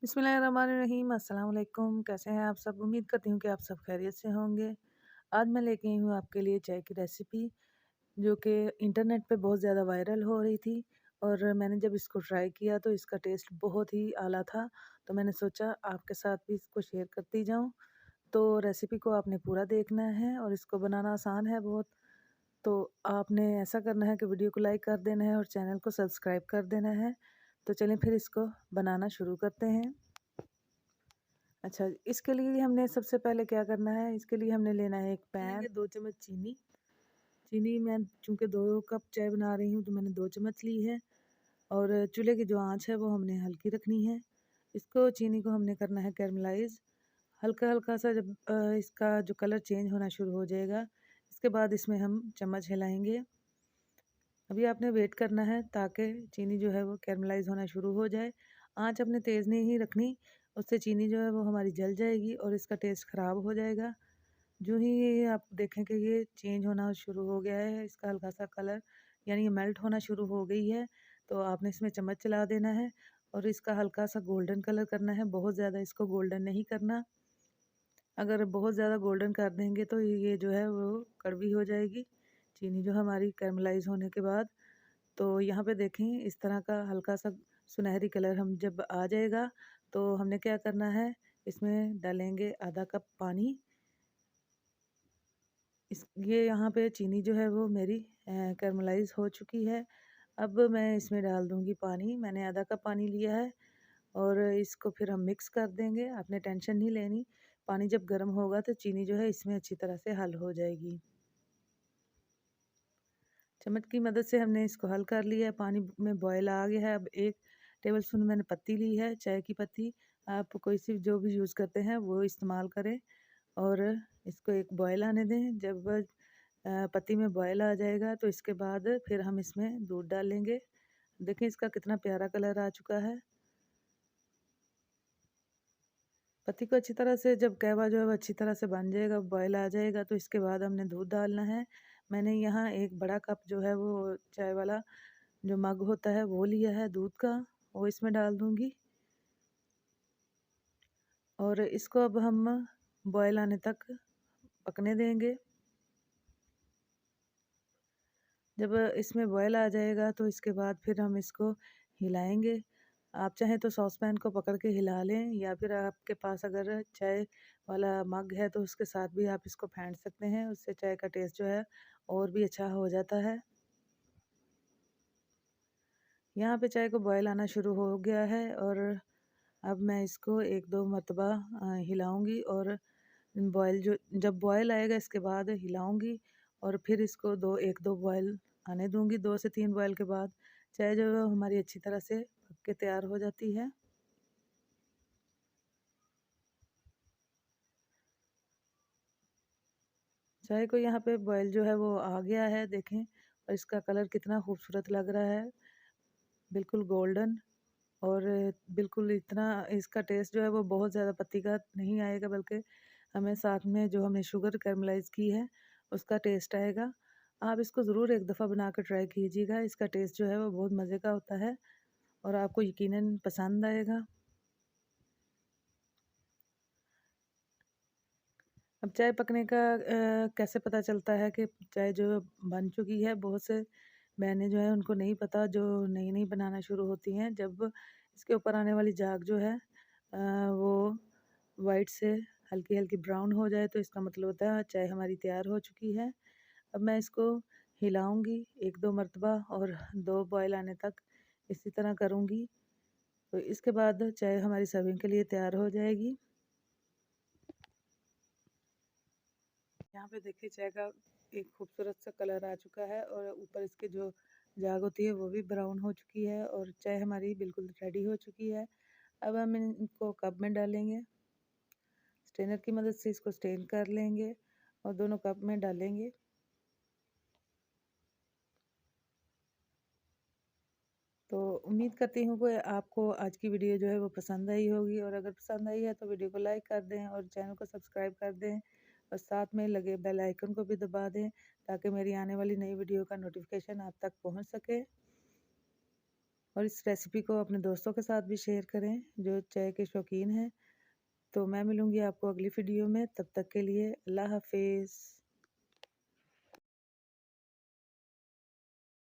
बिस्मिल्लाहिर्रहमानिर्रहीम। अस्सलाम वालेकुम। कैसे हैं आप सब? उम्मीद करती हूँ कि आप सब खैरियत से होंगे। आज मैं लेके आई हूँ आपके लिए चाय की रेसिपी, जो कि इंटरनेट पे बहुत ज़्यादा वायरल हो रही थी। और मैंने जब इसको ट्राई किया तो इसका टेस्ट बहुत ही आला था। तो मैंने सोचा आपके साथ भी इसको शेयर करती जाऊँ। तो रेसिपी को आपने पूरा देखना है और इसको बनाना आसान है बहुत। तो आपने ऐसा करना है कि वीडियो को लाइक कर देना है और चैनल को सब्सक्राइब कर देना है। तो चलिए फिर इसको बनाना शुरू करते हैं। अच्छा, इसके लिए हमने सबसे पहले क्या करना है, इसके लिए हमने लेना है एक पैन, लेंगे 2 चम्मच चीनी। चीनी मैं चूँकि 2 कप चाय बना रही हूँ तो मैंने 2 चम्मच ली है। और चूल्हे की जो आँच है वो हमने हल्की रखनी है। इसको चीनी को हमने करना है कैरमलाइज़। हल्का-हल्का सा जब इसका जो कलर चेंज होना शुरू हो जाएगा, इसके बाद इसमें हम चम्मच हिलाएँगे। अभी आपने वेट करना है ताकि चीनी जो है वो कैरमलाइज़ होना शुरू हो जाए। आँच अपने तेज़ नहीं ही रखनी, उससे चीनी जो है वो हमारी जल जाएगी और इसका टेस्ट ख़राब हो जाएगा। जो ही ये आप देखें कि ये चेंज होना शुरू हो गया है, इसका हल्का-सा कलर यानी ये मेल्ट होना शुरू हो गई है, तो आपने इसमें चम्मच चला देना है और इसका हल्का-सा गोल्डन कलर करना है, बहुत ज़्यादा इसको गोल्डन नहीं करना। अगर बहुत ज़्यादा गोल्डन कर देंगे तो ये जो है वो कड़वी हो जाएगी, चीनी जो हमारी कैरमलाइज़ होने के बाद। तो यहाँ पे देखें इस तरह का हल्का-सा सुनहरी कलर हम जब आ जाएगा, तो हमने क्या करना है, इसमें डालेंगे आधा कप पानी। ये यहाँ पे चीनी जो है वो मेरी कैरमलाइज़ हो चुकी है। अब मैं इसमें डाल दूँगी पानी, मैंने आधा कप पानी लिया है और इसको फिर हम मिक्स कर देंगे। आपने टेंशन नहीं लेनी, पानी जब गर्म होगा तो चीनी जो है इसमें अच्छी तरह से हल हो जाएगी। चम्मच की मदद से हमने इसको हल कर लिया है, पानी में बॉयल आ गया है। अब 1 टेबल स्पून मैंने पत्ती ली है, चाय की पत्ती। आप कोई सी जो भी यूज़ करते हैं वो इस्तेमाल करें और इसको एक बॉयल आने दें। जब पत्ती में बॉयल आ जाएगा तो इसके बाद फिर हम इसमें दूध डालेंगे। देखिए इसका कितना प्यारा कलर आ चुका है। पत्ती को अच्छी तरह से जब कहवा जो है वो अच्छी तरह से बन जाएगा, बॉयल आ जाएगा, तो इसके बाद हमने दूध डालना है। मैंने यहाँ एक बड़ा कप जो है वो चाय वाला जो मग होता है वो लिया है दूध का, वो इसमें डाल दूँगी। और इसको अब हम बॉयल आने तक पकने देंगे। जब इसमें बॉयल आ जाएगा तो इसके बाद फिर हम इसको हिलाएँगे। आप चाहें तो सॉस पैन को पकड़ के हिला लें या फिर आपके पास अगर चाय वाला मग है तो उसके साथ भी आप इसको फेंट सकते हैं, उससे चाय का टेस्ट जो है और भी अच्छा हो जाता है। यहाँ पे चाय को बॉयल आना शुरू हो गया है और अब मैं इसको 1-2 मरतबा हिलाऊँगी और बॉयल जो जब बॉयल आएगा इसके बाद हिलाऊँगी और फिर इसको 1-2 बॉयल आने दूँगी। 2 से 3 बॉयल के बाद चाय जो है हमारी अच्छी तरह से पक के तैयार हो जाती है। चाय को यहाँ पे बॉयल जो है वो आ गया है देखें, और इसका कलर कितना खूबसूरत लग रहा है, बिल्कुल गोल्डन। और बिल्कुल इतना इसका टेस्ट जो है वो बहुत ज़्यादा पत्ती का नहीं आएगा, बल्कि हमें साथ में जो हमने शुगर कैरमलाइज़ की है उसका टेस्ट आएगा। आप इसको ज़रूर एक दफ़ा बना कर ट्राई कीजिएगा, इसका टेस्ट जो है वो बहुत मज़े का होता है और आपको यकीनन पसंद आएगा। अब चाय पकने का कैसे पता चलता है कि चाय जो बन चुकी है? बहुत से बहनें जो हैं उनको नहीं पता, जो नई-नई बनाना शुरू होती हैं। जब इसके ऊपर आने वाली झाग जो है वो वाइट से हल्की-हल्की ब्राउन हो जाए तो इसका मतलब होता है चाय हमारी तैयार हो चुकी है। अब मैं इसको हिलाऊँगी 1-2 मरतबा और 2 बॉयल आने तक इसी तरह करूँगी। तो इसके बाद चाय हमारी सर्विंग के लिए तैयार हो जाएगी। यहाँ पे देखिए चाय का एक खूबसूरत सा कलर आ चुका है और ऊपर इसके जो झाग होती है वो भी ब्राउन हो चुकी है और चाय हमारी बिल्कुल रेडी हो चुकी है। अब हम इनको कप में डालेंगे, स्ट्रेनर की मदद से इसको स्ट्रेन कर लेंगे और दोनों कप में डालेंगे। तो उम्मीद करती हूँ कि आपको आज की वीडियो जो है वो पसंद आई होगी, और अगर पसंद आई है तो वीडियो को लाइक कर दें और चैनल को सब्सक्राइब कर दें और साथ में लगे बेल आइकन को भी दबा दें ताकि मेरी आने वाली नई वीडियो का नोटिफिकेशन आप तक पहुँच सके। और इस रेसिपी को अपने दोस्तों के साथ भी शेयर करें जो चाय के शौकीन हैं। तो मैं मिलूँगी आपको अगली वीडियो में, तब तक के लिए अल्लाह हाफ़िज़।